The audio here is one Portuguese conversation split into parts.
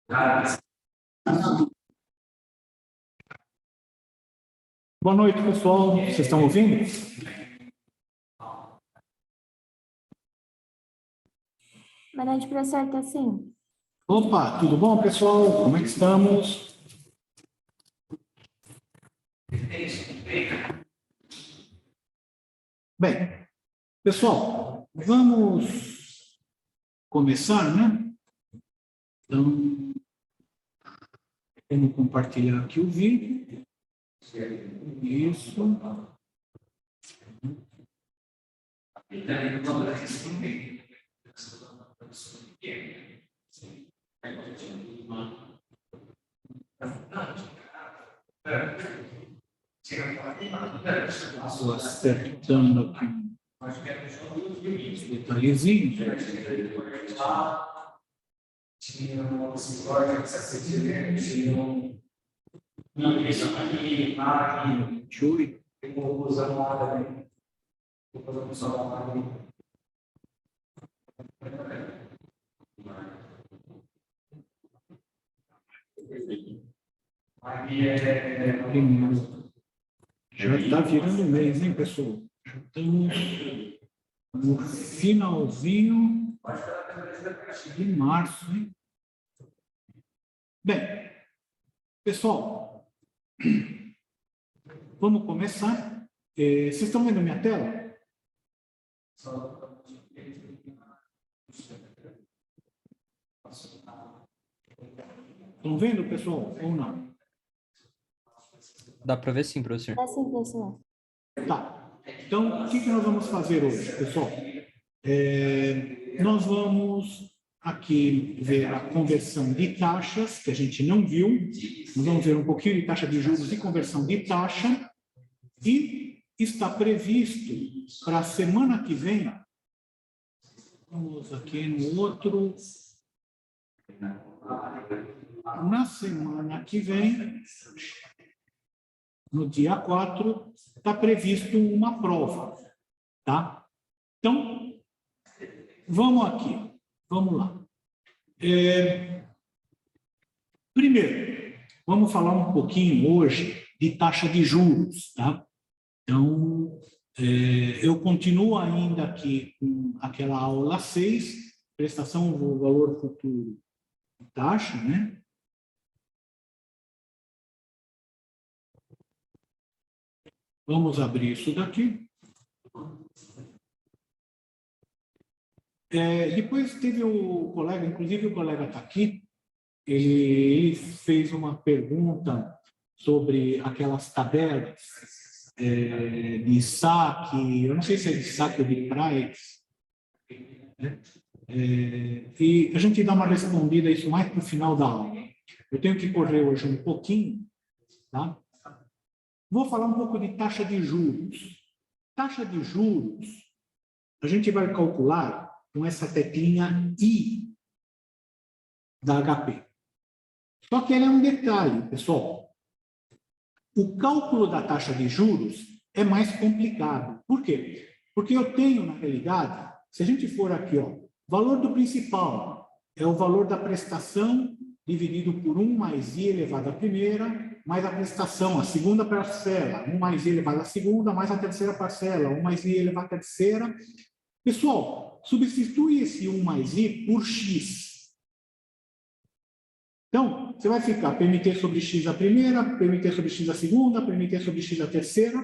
Boa noite, pessoal. Vocês estão ouvindo? Boa noite, professor. Tá sim. Opa, tudo bom, pessoal? Como é que estamos? Bem, pessoal, vamos começar, né? Então, vamos compartilhar aqui o vídeo. Isso. Estou acertando aqui os detalhezinhos. Já está virando mês, hein, pessoal? Já estamos no finalzinho de março, hein? Bem, pessoal, vamos começar. Vocês estão vendo a minha tela? Estão vendo, pessoal, ou não? Dá para ver sim, professor. Tá sim, professor. Tá. Então, o que nós vamos fazer hoje, pessoal? Nós vamos aqui ver a conversão de taxas, que a gente não viu. Nós vamos ver um pouquinho de taxa de juros e conversão de taxa. E está previsto para a semana que vem, vamos aqui no outro, na semana que vem, no dia 4, está previsto uma prova, tá? Então, vamos aqui, vamos lá. Primeiro, vamos falar um pouquinho hoje de taxa de juros, tá? Então, eu continuo ainda aqui com aquela aula 6, prestação do valor futuro de taxa, né? Vamos abrir isso daqui. Depois teve o colega, inclusive o colega está aqui, ele fez uma pergunta sobre aquelas tabelas de saque, eu não sei se é de saque ou de price, né? E a gente dá uma respondida a isso mais para o final da aula. Eu tenho que correr hoje um pouquinho, tá? Vou falar um pouco de taxa de juros. Taxa de juros, a gente vai calcular com essa teclinha I da HP. Só que ela é um detalhe, pessoal. O cálculo da taxa de juros é mais complicado. Por quê? Porque eu tenho, na realidade, se a gente for aqui, ó, valor do principal é o valor da prestação dividido por 1 mais I elevado à primeira, mais a prestação, a segunda parcela, 1 mais I elevado à segunda, mais a terceira parcela, 1 mais I elevado à terceira. Pessoal, substitui esse 1 mais I por X. Então, você vai ficar PMT sobre X a primeira, PMT sobre X a segunda, PMT sobre X a terceira.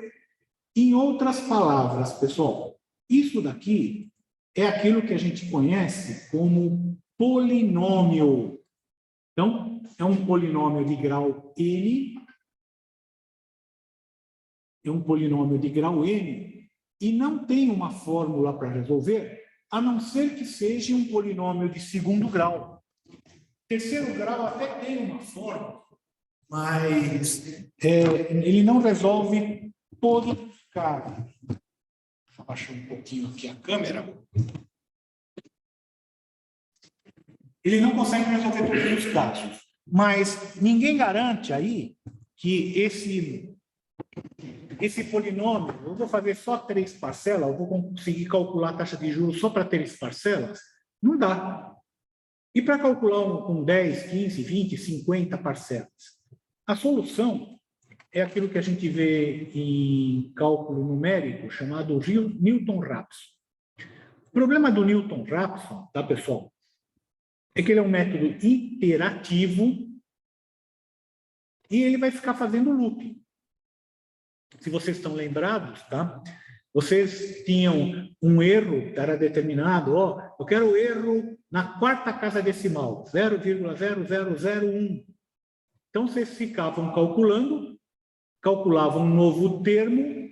Em outras palavras, pessoal, isso daqui é aquilo que a gente conhece como polinômio. Então, é um polinômio de grau N, é um polinômio de grau N, e não tem uma fórmula para resolver, a não ser que seja um polinômio de segundo grau. Terceiro grau até tem uma fórmula, mas ele não resolve todos os casos. Deixa eu abaixar um pouquinho aqui a câmera. Ele não consegue resolver todos os casos, mas ninguém garante aí que esse polinômio, eu vou fazer só 3 parcelas, eu vou conseguir calcular a taxa de juros só para 3 parcelas? Não dá. E para calcular com 10, 15, 20, 50 parcelas? A solução é aquilo que a gente vê em cálculo numérico, chamado Newton-Raphson. O problema do Newton-Raphson, tá, pessoal? É que ele é um método iterativo e ele vai ficar fazendo looping. Se vocês estão lembrados, tá? Vocês tinham um erro, era determinado, ó, eu quero o erro na quarta casa decimal, 0,0001. Então, vocês ficavam calculavam um novo termo,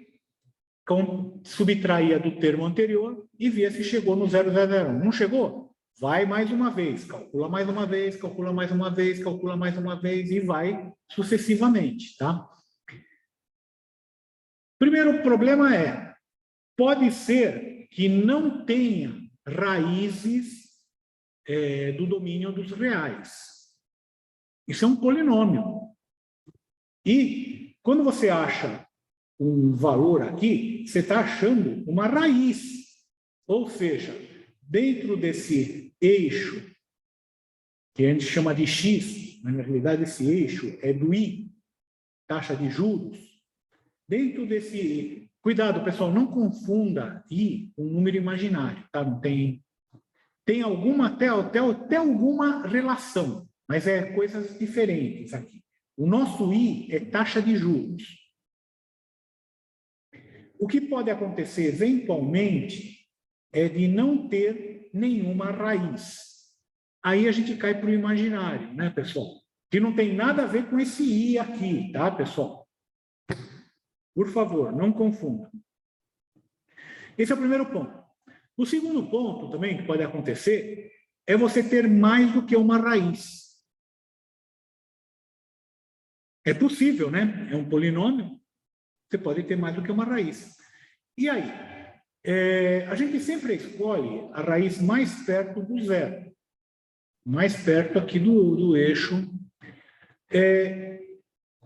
subtraía do termo anterior e via se chegou no 0,001. Não chegou? Vai mais uma vez, calcula mais uma vez, calcula mais uma vez, calcula mais uma vez e vai sucessivamente, tá? Primeiro problema pode ser que não tenha raízes do domínio dos reais. Isso é um polinômio. E quando você acha um valor aqui, você está achando uma raiz. Ou seja, dentro desse eixo, que a gente chama de x, mas na realidade esse eixo é do I, taxa de juros, dentro desse... Cuidado, pessoal, não confunda I com um número imaginário, tá? Não tem alguma, até alguma relação, mas é coisas diferentes aqui. O nosso I é taxa de juros. O que pode acontecer, eventualmente, é de não ter nenhuma raiz. Aí a gente cai para o imaginário, né, pessoal? Que não tem nada a ver com esse I aqui, tá, pessoal? Por favor, não confunda. Esse é o primeiro ponto. O segundo ponto também que pode acontecer é você ter mais do que uma raiz. É possível, né? É um polinômio, você pode ter mais do que uma raiz. E aí? A gente sempre escolhe a raiz mais perto do zero. Mais perto aqui do eixo.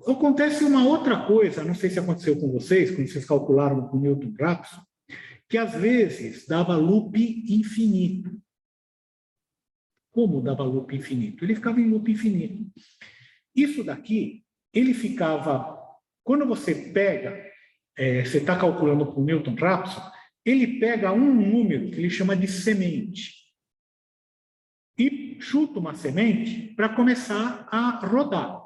Acontece uma outra coisa, não sei se aconteceu com vocês, quando vocês calcularam com o Newton-Raphson, que às vezes dava loop infinito. Como dava loop infinito? Ele ficava em loop infinito. Isso daqui, ele ficava... Quando você pega, você está calculando com o Newton-Raphson, ele pega um número que ele chama de semente e chuta uma semente para começar a rodar.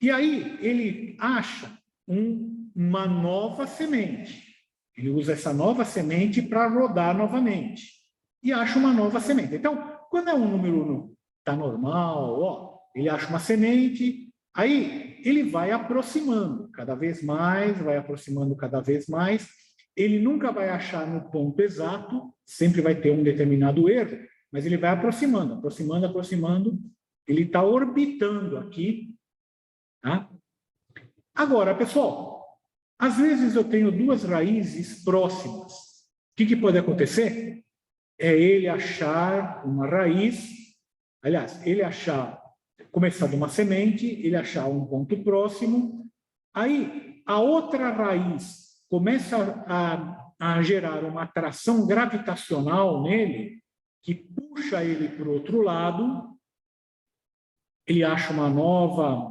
E aí ele acha uma nova semente. Ele usa essa nova semente para rodar novamente. E acha uma nova semente. Então, quando é um número tá normal, ó, ele acha uma semente, aí ele vai aproximando cada vez mais, vai aproximando cada vez mais. Ele nunca vai achar no ponto exato, sempre vai ter um determinado erro, mas ele vai aproximando, aproximando, aproximando. Ele está orbitando aqui. Tá? Agora, pessoal, às vezes eu tenho duas raízes próximas. O que pode acontecer? É ele achar uma raiz, aliás, ele achar, começar de uma semente, ele achar um ponto próximo, aí a outra raiz começa a gerar uma atração gravitacional nele, que puxa ele para o outro lado, ele acha uma nova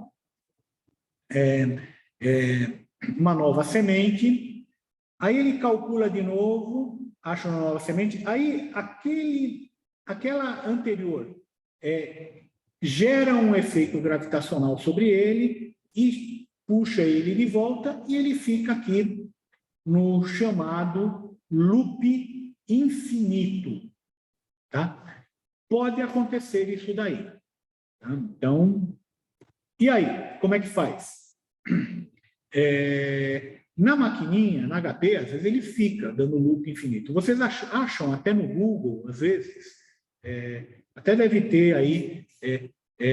semente, aí ele calcula de novo, acha uma nova semente, aí aquela anterior gera um efeito gravitacional sobre ele e puxa ele de volta e ele fica aqui no chamado loop infinito, tá? Pode acontecer isso daí. Tá? Então, e aí, como é que faz? Na maquininha, na HP, às vezes ele fica dando loop infinito. Vocês acham até no Google, às vezes, até deve ter aí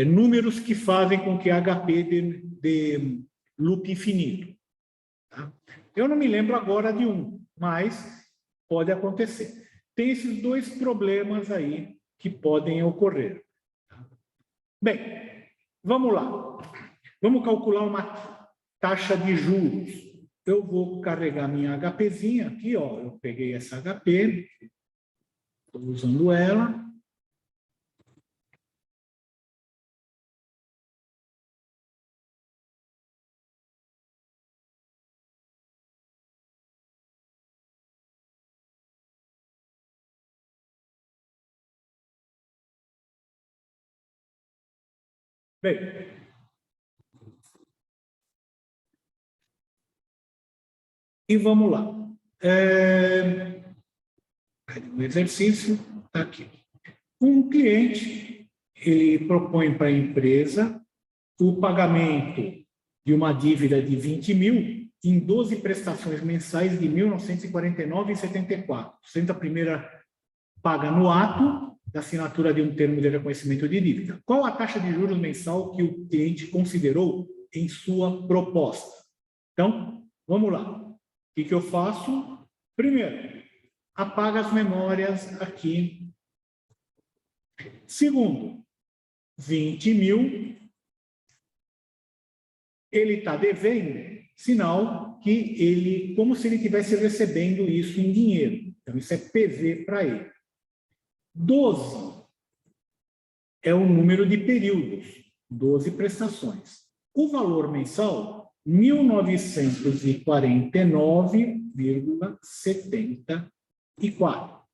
números que fazem com que a HP dê loop infinito. Tá? Eu não me lembro agora de um, mas pode acontecer. Tem esses dois problemas aí que podem ocorrer. Bem, vamos lá. Vamos calcular uma taxa de juros. Eu vou carregar minha HPzinha aqui, ó. Eu peguei essa HP, estou usando ela. Bem, e vamos lá. O exercício está aqui. Um cliente, ele propõe para a empresa o pagamento de uma dívida de 20 mil em 12 prestações mensais de R$ 1.949,74. Sendo a primeira paga no ato da assinatura de um termo de reconhecimento de dívida. Qual a taxa de juros mensal que o cliente considerou em sua proposta? Então, vamos lá. O que eu faço? Primeiro, apaga as memórias aqui. Segundo, 20 mil, ele está devendo, sinal que ele, como se ele estivesse recebendo isso em dinheiro. Então, isso é PV para ele. 12 é o número de períodos, 12 prestações. O valor mensal, R$ 1.949,74.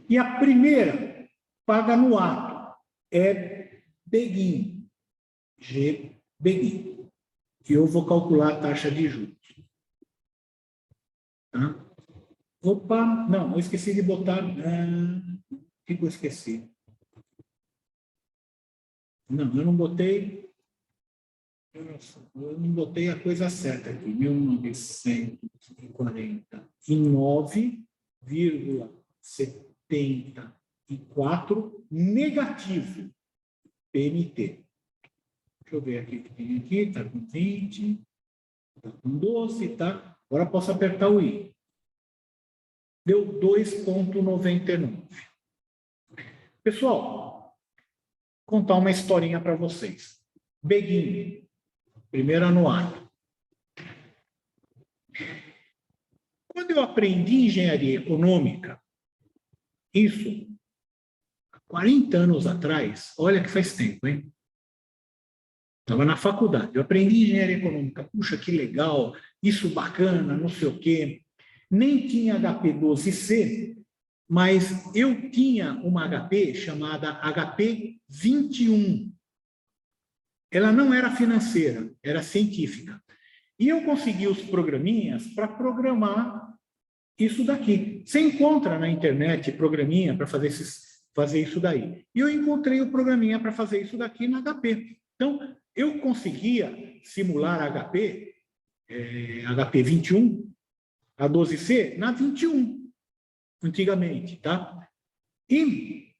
E a primeira paga no ato é Beguim, G Beguim. E eu vou calcular a taxa de juros. Tá? Opa, não, eu esqueci de botar. O que eu esqueci? Não, eu não botei. Eu não botei a coisa certa aqui. 1949,74 negativo. PMT. Deixa eu ver aqui o que tem aqui. Está com 20, está com 12, tá? Agora posso apertar o I. Deu 2,99. Pessoal, contar uma historinha para vocês. Beguim, primeiro anuário. Quando eu aprendi engenharia econômica, isso, 40 anos atrás, olha que faz tempo, hein? Estava na faculdade, eu aprendi engenharia econômica. Puxa, que legal, isso bacana, não sei o quê. Nem tinha HP 12C, mas eu tinha uma HP chamada HP 21. Ela não era financeira, era científica. E eu consegui os programinhas para programar isso daqui. Você encontra na internet programinha para fazer isso daí. E eu encontrei o programinha para fazer isso daqui na HP. Então, eu conseguia simular a HP 21, a 12C, na 21, antigamente, tá? E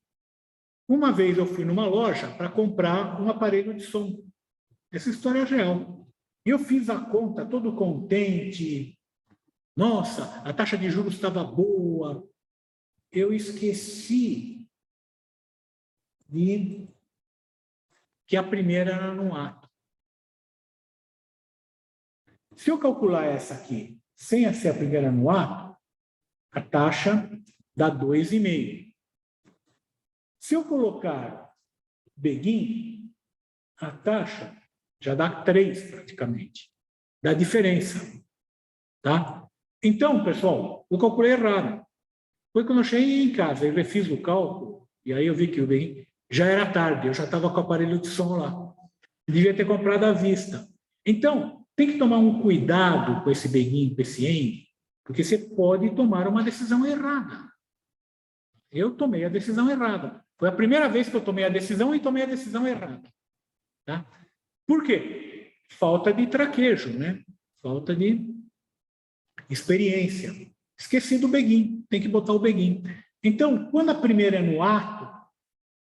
uma vez eu fui numa loja para comprar um aparelho de som. Essa história é real. E eu fiz a conta todo contente. Nossa, a taxa de juros estava boa. Eu esqueci que a primeira era no ato. Se eu calcular essa aqui, sem ser a primeira no ato, a taxa dá 2,5. Se eu colocar Beguim, a taxa já dá 3 praticamente. Dá diferença. Tá? Então, pessoal, eu calculei errado. Foi quando eu cheguei em casa, eu refiz o cálculo, e aí eu vi que o Beguim já era tarde, eu já estava com o aparelho de som lá. Devia ter comprado à vista. Então, tem que tomar um cuidado com esse Beguim, com esse ENG, porque você pode tomar uma decisão errada. Eu tomei a decisão errada. Foi a primeira vez que eu tomei a decisão e tomei a decisão errada. Tá? Por quê? Falta de traquejo, né? Falta de experiência. Esqueci do Beguim, tem que botar o Beguim. Então, quando a primeira é no ato,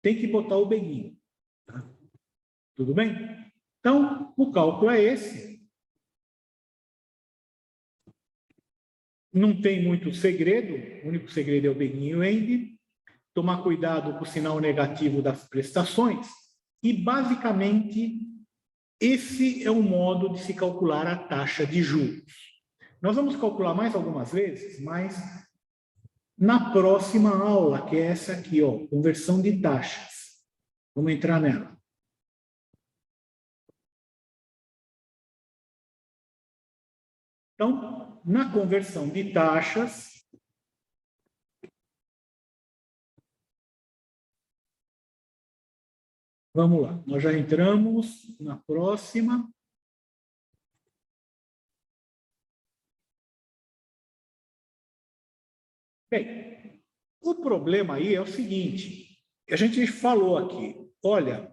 tem que botar o Beguim. Tá? Tudo bem? Então, o cálculo é esse. Não tem muito segredo, o único segredo é o Beguim e o END. Tomar cuidado com o sinal negativo das prestações. E, basicamente, esse é o modo de se calcular a taxa de juros. Nós vamos calcular mais algumas vezes, mas na próxima aula, que é essa aqui, ó, conversão de taxas. Vamos entrar nela. Então, na conversão de taxas, Vamos lá, nós já entramos na próxima. Bem, o problema aí é o seguinte, a gente falou aqui, olha,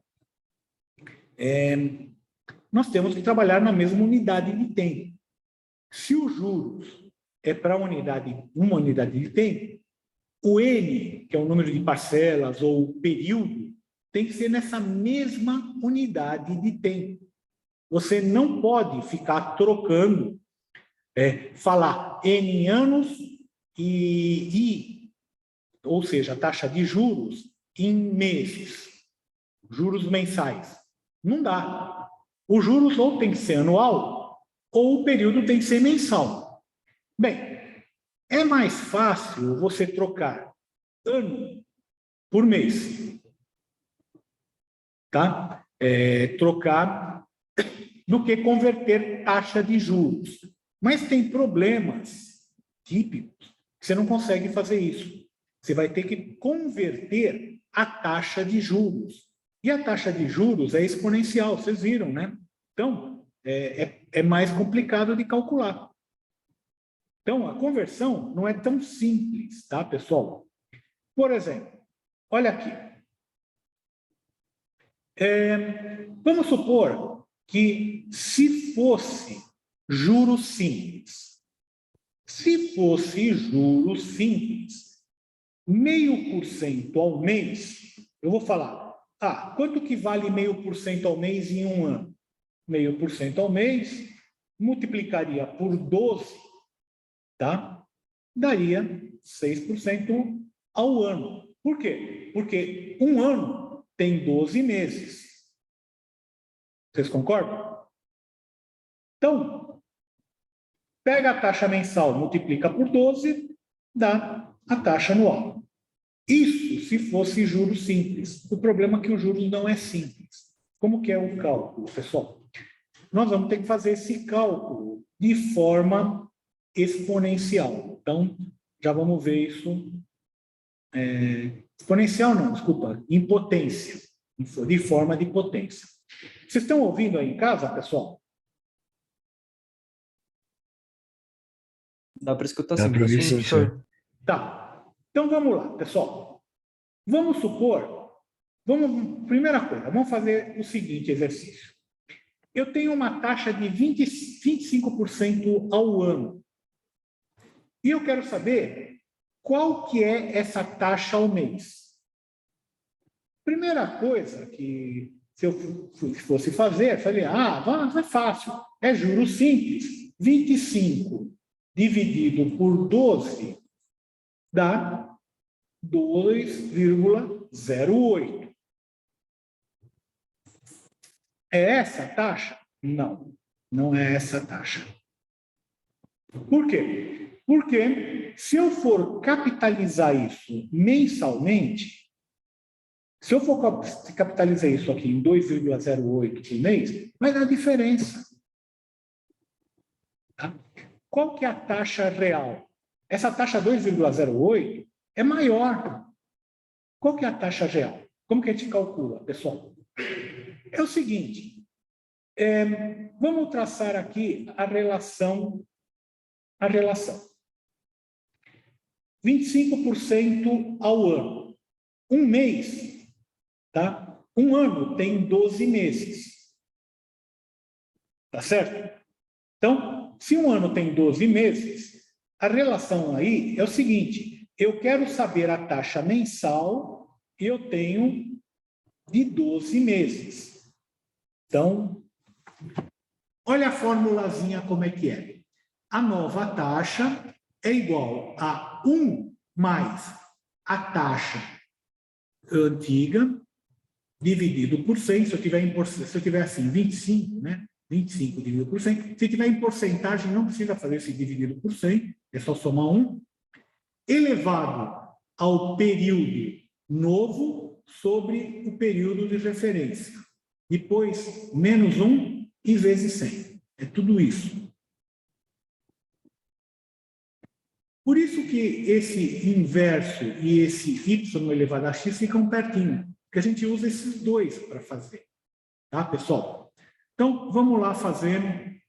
nós temos que trabalhar na mesma unidade de tempo. Se os juros é para uma unidade de tempo, o N, que é o número de parcelas ou o período, tem que ser nessa mesma unidade de tempo. Você não pode ficar trocando, falar N anos ou seja, a taxa de juros em meses, juros mensais. Não dá. Os juros ou tem que ser anual ou o período tem que ser mensal. Bem, é mais fácil você trocar ano por mês, tá? Trocar do que converter taxa de juros. Mas tem problemas típicos que você não consegue fazer isso. Você vai ter que converter a taxa de juros. E a taxa de juros é exponencial, vocês viram, né? Então, é mais complicado de calcular. Então, a conversão não é tão simples, tá, pessoal? Por exemplo, olha aqui. Vamos supor que se fosse juros simples, 0,5% ao mês, eu vou falar, quanto que vale 0,5% ao mês em um ano? 0,5% ao mês, multiplicaria por 12, tá? Daria 6% ao ano. Por quê? Porque um ano tem 12 meses. Vocês concordam? Então, pega a taxa mensal, multiplica por 12, dá a taxa anual. Isso se fosse juros simples. O problema é que o juros não é simples. Como que é o cálculo, pessoal? Nós vamos ter que fazer esse cálculo de forma exponencial. Então, já vamos ver isso. Exponencial não, desculpa, em potência, de forma de potência. Vocês estão ouvindo aí em casa, pessoal? Dá para escutar Dá sim, para ouvir sim, professor. Tá. Então, vamos lá, pessoal. Vamos supor, primeira coisa, vamos fazer o seguinte exercício. Eu tenho uma taxa de 25% ao ano. E eu quero saber qual que é essa taxa ao mês. Primeira coisa que, se eu fosse fazer, eu falei, é fácil, é juros simples. 25 dividido por 12 dá 2,08. É essa a taxa? Não, não é essa a taxa. Por quê? Porque se eu for capitalizar isso mensalmente, se eu for capitalizar isso aqui em 2,08 por mês, vai dar diferença. Tá? Qual que é a taxa real? Essa taxa 2,08 é maior. Qual que é a taxa real? Como que a gente calcula, pessoal? É o seguinte, vamos traçar aqui a relação. 25% ao ano. Um mês, tá? Um ano tem 12 meses. Tá certo? Então, se um ano tem 12 meses, a relação aí é o seguinte, eu quero saber a taxa mensal e eu tenho de 12 meses. Então, olha a formulazinha como é que é. A nova taxa é igual a 1 mais a taxa antiga dividido por 100. Se eu tiver assim, 25, né? 25 dividido por 100. Se tiver em porcentagem, não precisa fazer esse dividido por 100, é só somar 1. Elevado ao período novo sobre o período de referência. Depois, menos 1 e vezes 100. É tudo isso. Por isso que esse inverso e esse y elevado a x ficam pertinho. Porque a gente usa esses dois para fazer. Tá, pessoal? Então, vamos lá fazer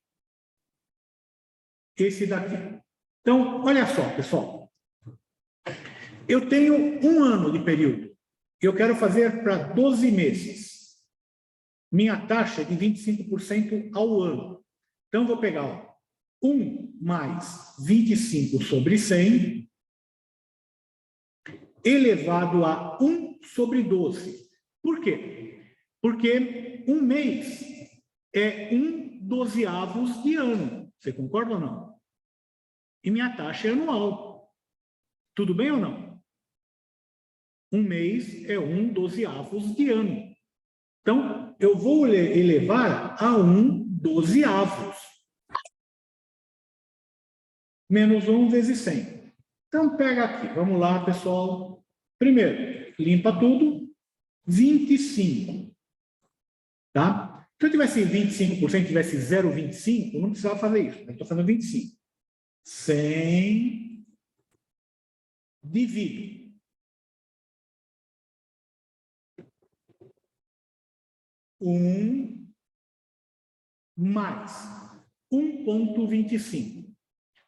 esse daqui. Então, olha só, pessoal. Eu tenho 1 ano de período. Eu quero fazer para 12 meses. Minha taxa é de 25% ao ano. Então, vou pegar, ó, 1 mais 25 sobre 100, elevado a 1 sobre 12. Por quê? Porque um mês é 1/12 de ano. Você concorda ou não? E minha taxa é anual. Tudo bem ou não? Um mês é 1/12 de ano. Então, eu vou elevar a 1/12. Menos 1 vezes 100. Então, pega aqui. Vamos lá, pessoal. Primeiro, limpa tudo. 25. Tá? Se eu tivesse 25%, tivesse 0,25, não precisava fazer isso. Eu estou fazendo 25. 100 divido. Mais 1,25.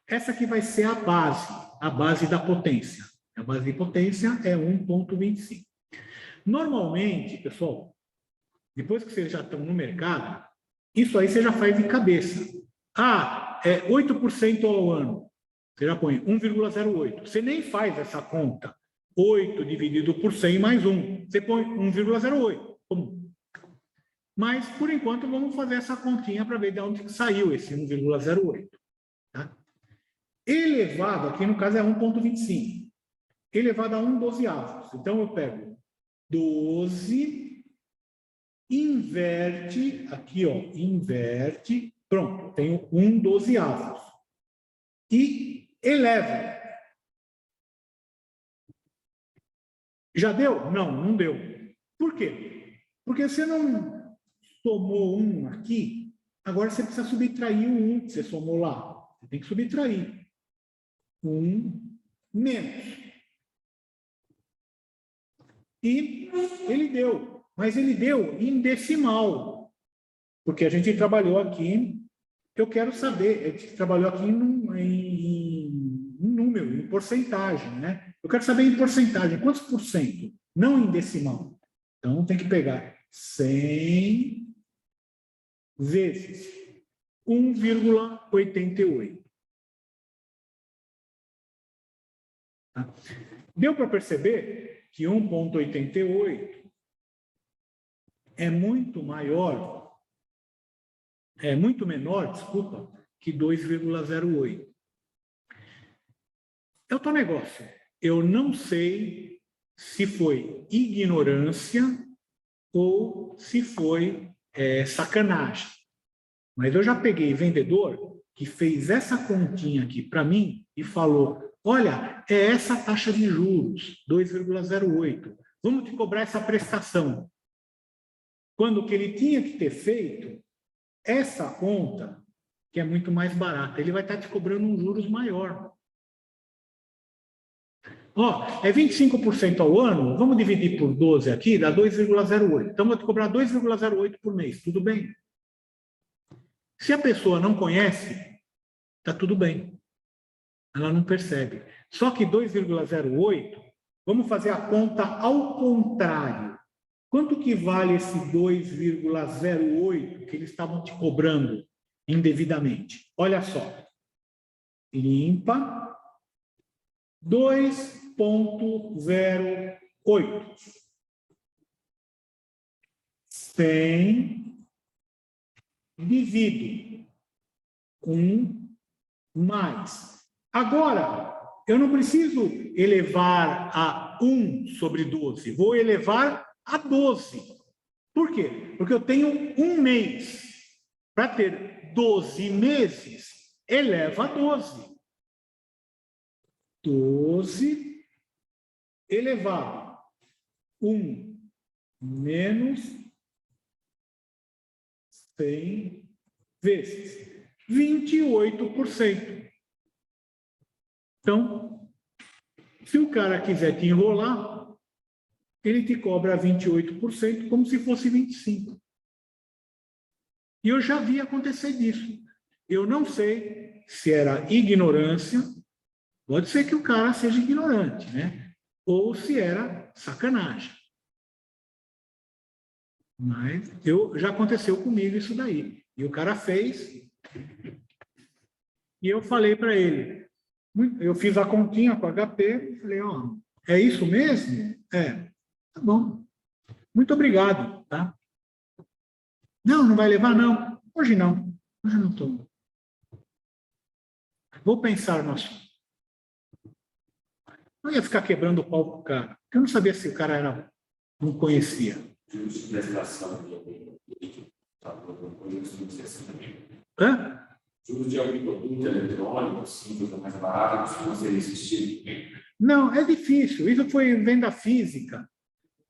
Essa aqui vai ser a base da potência. A base de potência é 1,25. Normalmente, pessoal, depois que vocês já estão no mercado, isso aí você já faz de cabeça. Ah, é 8% ao ano. Você já põe 1,08. Você nem faz essa conta. 8 dividido por 100 mais 1. Você põe 1,08. Mas, por enquanto, vamos fazer essa continha para ver de onde saiu esse 1,08. Tá? Elevado, aqui no caso é 1,25. Elevado a 1/12. Então, eu pego 12, inverte, aqui, ó, inverte, pronto, tenho 1/12. E eleva. Já deu? Não, não deu. Por quê? Porque você não somou 1 aqui, agora você precisa subtrair o 1 que você somou lá. Você tem que subtrair. 1 menos. E ele deu. Mas ele deu em decimal. Porque a gente trabalhou aqui, eu quero saber, a gente trabalhou aqui em número, em porcentagem, né? Eu quero saber em porcentagem, quantos por cento? Não em decimal. Então, tem que pegar 100 vezes 1,88. Tá? Deu para perceber que 1,88 é muito maior, é muito menor, desculpa, que 2,08. É outro negócio. Eu não sei se foi ignorância ou se foi sacanagem. Mas eu já peguei vendedor que fez essa continha aqui para mim e falou, olha, é essa taxa de juros, 2,08. Vamos te cobrar essa prestação. Quando que ele tinha que ter feito essa conta, que é muito mais barata, ele vai estar te cobrando um juros maior. Ó, é 25% ao ano, vamos dividir por 12 aqui, dá 2,08. Então, eu vou te cobrar 2,08 por mês, tudo bem? Se a pessoa não conhece, está tudo bem. Ela não percebe. Só que 2,08, vamos fazer a conta ao contrário. Quanto que vale esse 2,08 que eles estavam te cobrando indevidamente? Olha só. Limpa. 2,08. 100 divido 1 mais. Agora, eu não preciso elevar a 1 sobre 12. Vou elevar a 12. Por quê? Porque eu tenho um mês. Para ter 12 meses, eleva a 12. 12 elevado 1 menos 100 vezes 28%. Então, se o cara quiser te enrolar, ele te cobra 28% como se fosse 25%. E eu já vi acontecer disso. Eu não sei se era ignorância, pode ser que o cara seja ignorante, né? Ou se era sacanagem. Mas já aconteceu comigo isso daí. E o cara fez, e eu falei para ele, eu fiz a continha com a HP, falei, ó, é isso mesmo? É, tá bom. Muito obrigado, tá? Não vai levar, não. Hoje não. Hoje não estou. Vou pensar no assunto. Não ia ficar quebrando o pau com o cara, porque eu não sabia se o cara não conhecia. Hã? Juros de algum produto eletrônico, simples ou mais barato, costuma ser existir? Não, é difícil. Isso foi venda física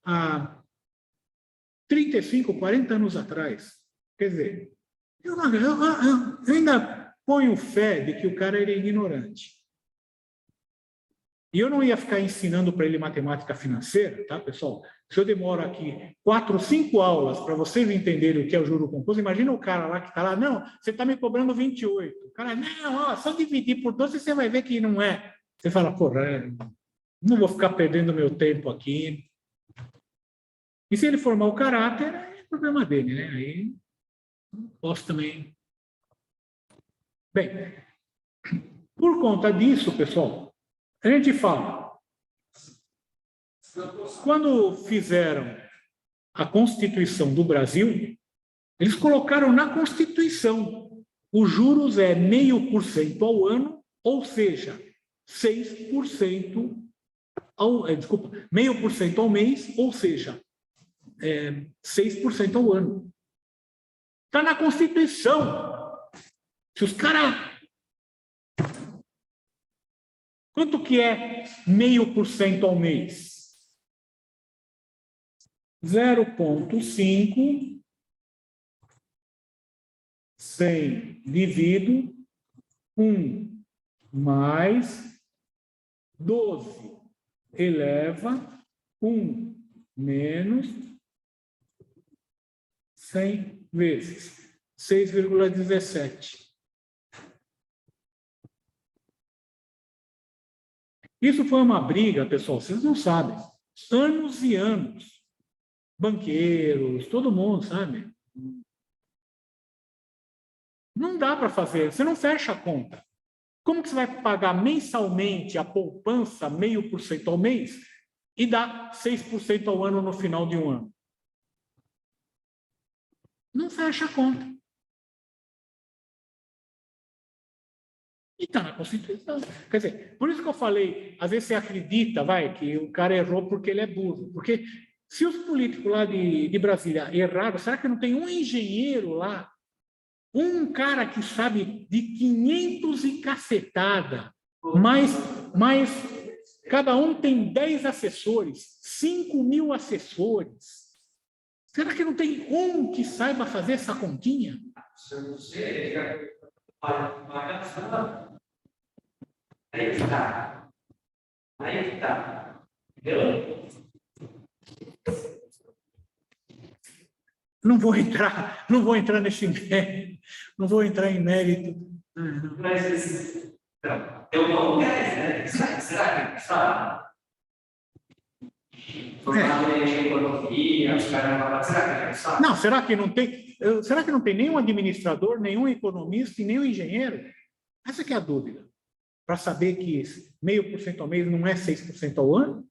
há 35, 40 anos atrás. Quer dizer, eu ainda ponho fé de que o cara era ignorante. E eu não ia ficar ensinando para ele matemática financeira, tá, pessoal? Se eu demoro aqui 4, 5 aulas para vocês entenderem o que é o juro composto, imagina o cara lá que está lá, não, você está me cobrando 28. O cara, não, ó, só dividir por 12 você vai ver que não é. Você fala, porra, não vou ficar perdendo meu tempo aqui. E se ele formar o caráter, é problema dele, né? Aí posso também. Bem, por conta disso, pessoal, a gente fala, quando fizeram a Constituição do Brasil, eles colocaram na Constituição, os juros é 0,5% ao ano, ou seja, 6% desculpa, 0,5% ao mês, ou seja, 6% ao ano. Está na Constituição. Se os caras... Quanto que é 0,5% ao mês? 0,5 100 dividido 1 mais 12 eleva 1 menos 100 vezes 6,17. Isso foi uma briga, pessoal, vocês não sabem. Anos e anos. Banqueiros, todo mundo, sabe? Não dá para fazer, você não fecha a conta. Como que você vai pagar mensalmente a poupança 0,5% ao mês e dar 6% ao ano no final de um ano? Não fecha a conta. E está na Constituição. Quer dizer, por isso que eu falei, às vezes você acredita, que o cara errou porque ele é burro. Porque se os políticos lá de Brasília erraram, será que não tem um engenheiro lá, um cara que sabe de 500 e cacetada, mas cada um tem 10 assessores, 5.000 assessores. Será que não tem um que saiba fazer essa continha? Aí que tá. Entendeu? Não vou entrar nesse mérito, não vou entrar em mérito. Mas, então, eu não quero, né? Será que sabe? Não, será que não tem nenhum administrador, nenhum economista e nenhum engenheiro? Essa que é a dúvida. Para saber que 0,5% ao mês não é 6% ao ano?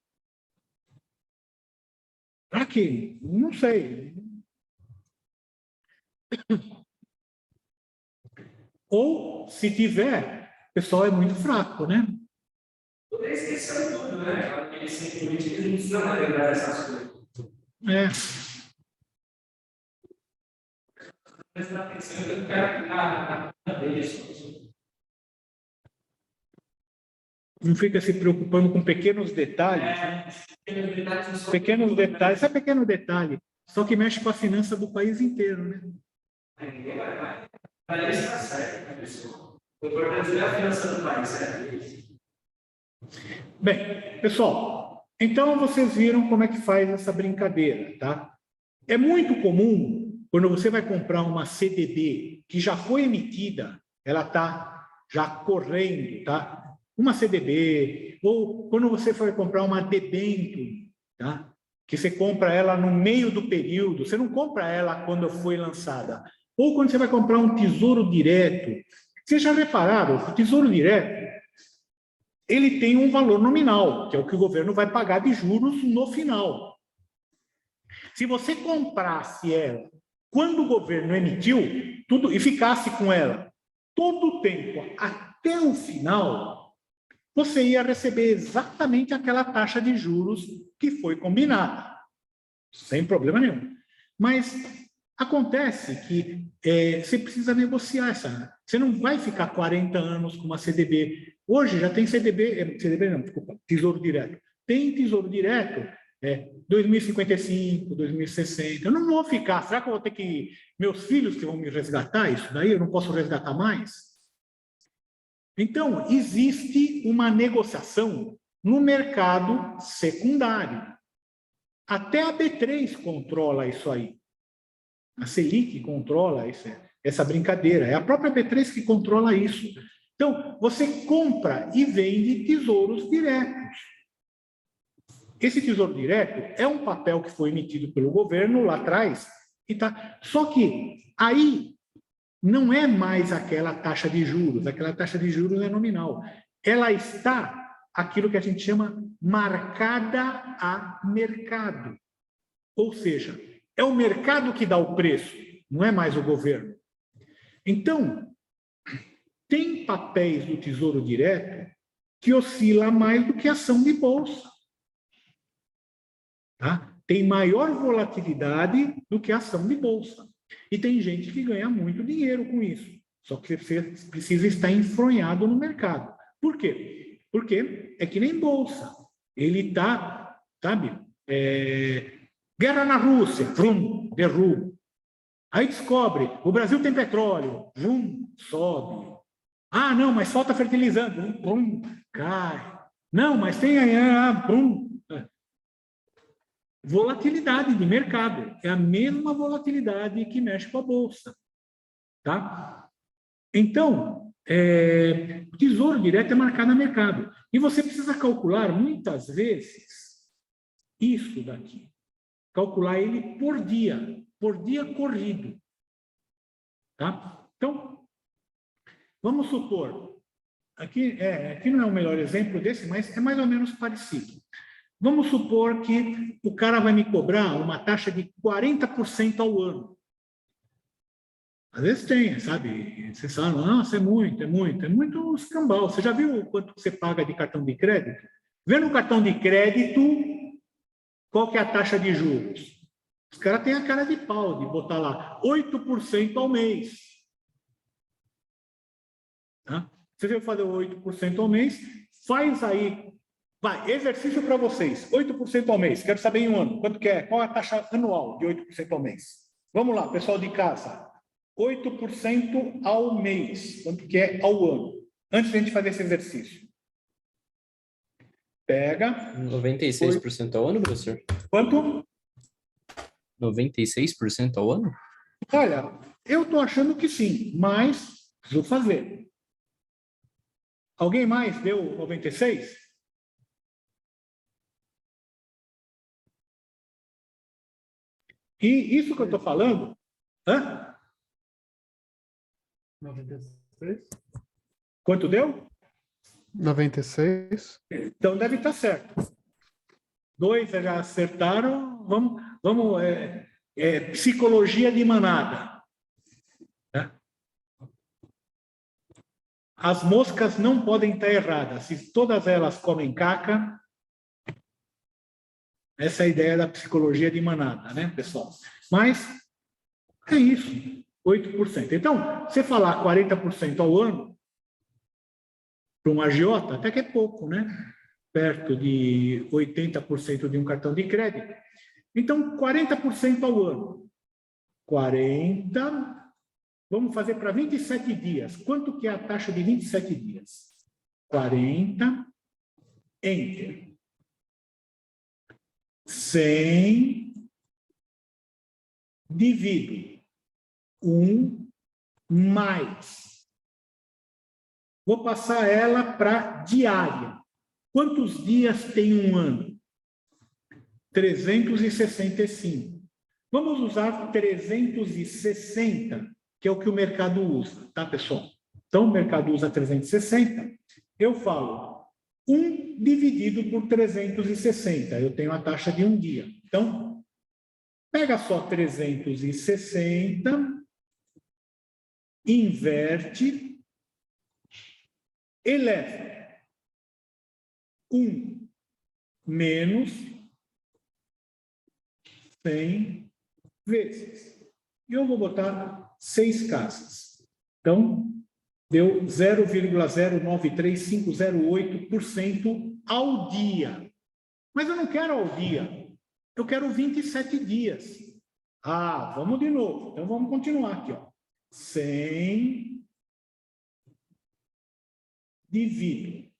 Para quê? Não sei. Ou, se tiver, o pessoal é muito fraco, né? Toda esqueceu tudo, né? Ele simplesmente não precisa lembrar essas coisas. Presta atenção, eu quero na não fica se preocupando com pequenos detalhes. Pequenos detalhes. Isso é pequeno detalhe. Só que mexe com a finança do país inteiro, né? Para isso está certo, pessoal. O importante é a finança do país, certo? Bem, pessoal, Então, vocês viram como é que faz essa brincadeira, tá? É muito comum, quando você vai comprar uma CDB que já foi emitida, ela está já correndo, tá? Uma CDB, ou quando você for comprar uma debênture, tá? Que você compra ela no meio do período, você não compra ela quando foi lançada. Ou quando você vai comprar um tesouro direto. Vocês já repararam que o tesouro direto ele tem um valor nominal, que é o que o governo vai pagar de juros no final. Se você comprasse ela quando o governo emitiu tudo e ficasse com ela todo o tempo até o final, você ia receber exatamente aquela taxa de juros que foi combinada, sem problema nenhum. Mas acontece que você precisa negociar essa. Você não vai ficar 40 anos com uma CDB. Hoje já tem CDB não, desculpa, Tesouro Direto. Tem Tesouro Direto 2055, 2060. Eu não vou ficar. Será que eu vou ter que... Meus filhos que vão me resgatar isso daí? Eu não posso resgatar mais? Então, existe uma negociação no mercado secundário. Até a B3 controla isso aí. A Selic controla essa brincadeira. É a própria B3 que controla isso. Então, você compra e vende tesouros diretos. Esse tesouro direto é um papel que foi emitido pelo governo lá atrás. Só que aí não é mais aquela taxa de juros. Aquela taxa de juros é nominal. Ela está aquilo que a gente chama marcada a mercado. Ou seja, é o mercado que dá o preço, não é mais o governo. Então, tem papéis do Tesouro Direto que oscila mais do que ação de bolsa. Tá? Tem maior volatilidade do que ação de bolsa. E tem gente que ganha muito dinheiro com isso. Só que você precisa estar enfronhado no mercado. Por quê? Porque é que nem bolsa. Ele está, sabe... Guerra na Rússia, vrum, derruba. Aí descobre, o Brasil tem petróleo, vrum, sobe. Ah, não, mas falta fertilizante, vrum, cai. Não, mas tem vrum. Volatilidade de mercado, é a mesma volatilidade que mexe com a bolsa. Tá? Então, o tesouro direto é marcado no mercado. E você precisa calcular, muitas vezes, isso daqui. Calcular ele por dia corrido. Tá? Então, vamos supor, aqui não é o melhor exemplo desse, mas é mais ou menos parecido. Vamos supor que o cara vai me cobrar uma taxa de 40% ao ano. Às vezes tem, sabe? Você fala, nossa, é muito escambau. Você já viu quanto você paga de cartão de crédito? Vê no cartão de crédito qual que é a taxa de juros. Os caras têm a cara de pau de botar lá 8% ao mês. Tá? Você vai fazer 8% ao mês, faz aí, vai, exercício para vocês, 8% ao mês, quero saber em um ano, quanto que é? Qual é a taxa anual de 8% ao mês? Vamos lá, pessoal de casa, 8% ao mês, quanto que é ao ano? Antes de a gente fazer esse exercício. Pega... 96% ao ano, professor? Quanto? 96% ao ano? Olha, eu estou achando que sim, mas preciso fazer. Alguém mais deu 96? E isso que eu estou falando... Hã? 96. Quanto deu? 96. Então deve estar certo. 2 já acertaram. Vamos psicologia de manada. Tá? As moscas não podem estar erradas. Se todas elas comem caca, essa é a ideia da psicologia de manada, né, pessoal? Mas é isso, 8%. Então, você falar 40% ao ano, para um agiota, até que é pouco, né? Perto de 80% de um cartão de crédito. Então, 40% ao ano. 40, vamos fazer para 27 dias. Quanto que é a taxa de 27 dias? 40, enter. 100 divido 1 mais. Vou passar ela para diária. Quantos dias tem um ano? 365. Vamos usar 360, que é o que o mercado usa, tá, pessoal? Então, o mercado usa 360. Eu falo 1 dividido por 360. Eu tenho a taxa de um dia. Então, pega só 360, inverte, eleva 1 menos 100 vezes. E eu vou botar 6 casas. Então, deu 0,093508% ao dia. Mas eu não quero ao dia. Eu quero 27 dias. Ah, vamos de novo. Então, vamos continuar aqui, ó. 100 divido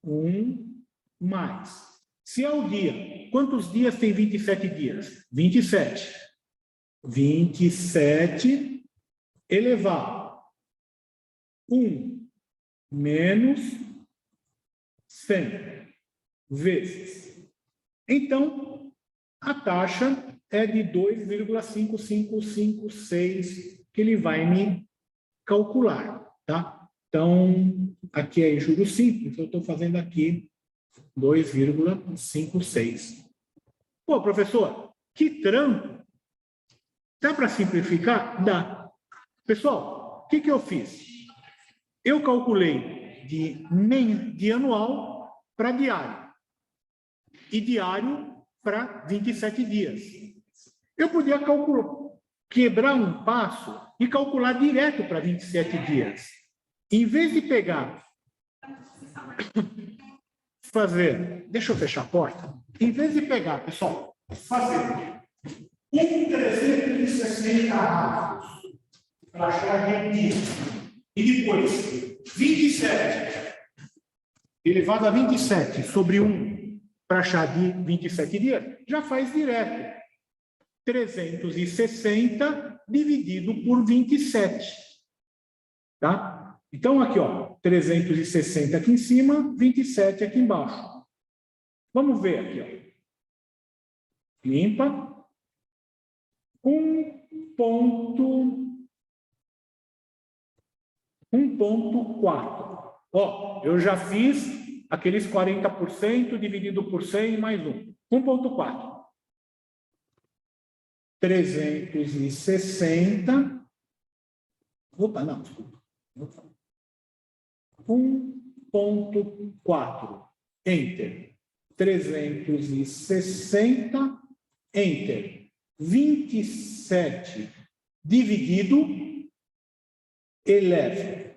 1 mais. Se é o dia, quantos dias tem 27 dias? 27. 27 elevado 1 menos 100 vezes. Então, a taxa é de 2,5556 que ele vai me calcular, tá? Então, aqui é em juros simples, eu estou fazendo aqui 2,56. Pô, professor, que trampo! Dá para simplificar? Dá. Pessoal, o que eu fiz? Eu calculei de anual para diário. E diário para 27 dias. Eu podia quebrar um passo e calcular direto para 27 dias. Em vez de pegar, deixa eu fechar a porta. Em vez de pegar, pessoal, fazer 360 avos para achar de dia. E depois, 27 elevado a 27 sobre 1 para achar de 27 dias, já faz direto. 360 dividido por 27. Tá? Então, aqui, ó, 360 aqui em cima, 27 aqui embaixo. Vamos ver aqui, ó. Limpa. 1,4. Ó, eu já fiz aqueles 40% dividido por 100 mais 1. 1,4. 360. Opa, não, desculpa. 1,4. Enter. 360. Enter. 27 dividido eleva.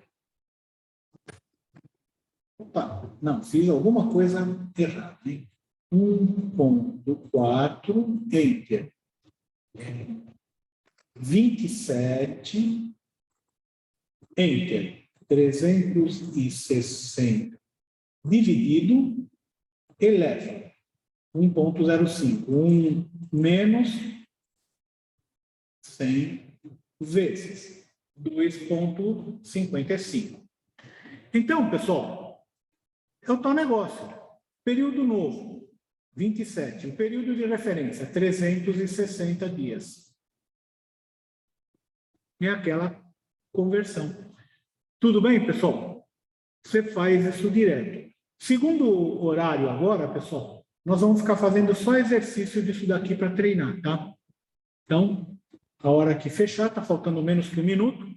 Opa, não, fiz alguma coisa errada, hein? 1,4, enter. 27, enter. 360 dividido eleva. 1,05. 1 menos 100 vezes 2,55. Então, pessoal, é o tal negócio. Período novo, 27. O período de referência, 360 dias. É aquela conversão. Tudo bem, pessoal? Você faz isso direto. Segundo horário agora, pessoal, nós vamos ficar fazendo só exercício disso daqui para treinar, tá? Então, a hora que fechar, está faltando menos que 1 minuto.